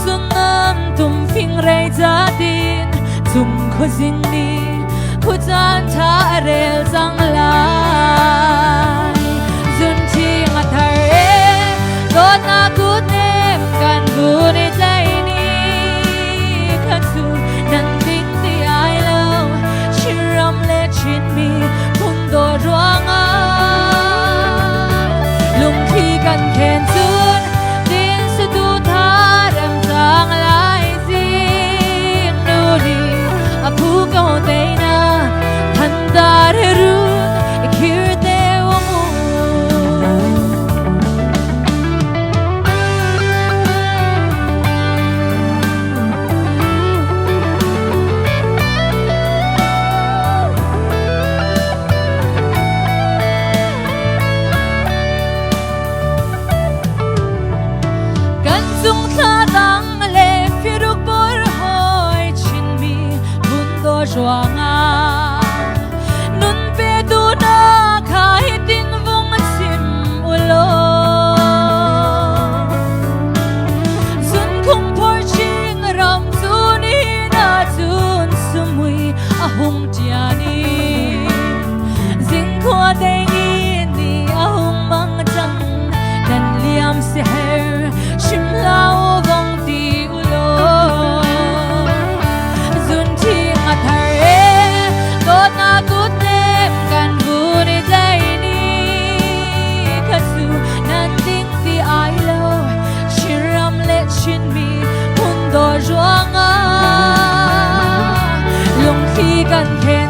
chung ngam tum phing rei za din chung kho jing ni khu chan tha rel jang lai zun chi nga thar e do na ku nem kan bu ni dai ni kha chu nan ding ti ai lo shiram le chin mi kun do ruang a lung khi kan khen chun din su tu tha ram jang lai jing nu ni a phu ko te na than dar ru ikir te wo kan chung tha dang le firuk bor hoi chin mi bun do ruanga nun pe tu na khai tin vong sim ulo sun khung por ching ram chu ni na chun sumui a hung tia ni jing khwa de ni a hung mang chang nan liam se her shim lao vong ti ulo zun thi nga thar e do na ku tem kan bu ni dai ni kha su nan ding ti ai lo shiram le chin mi hun do ruanga lung khi kan khen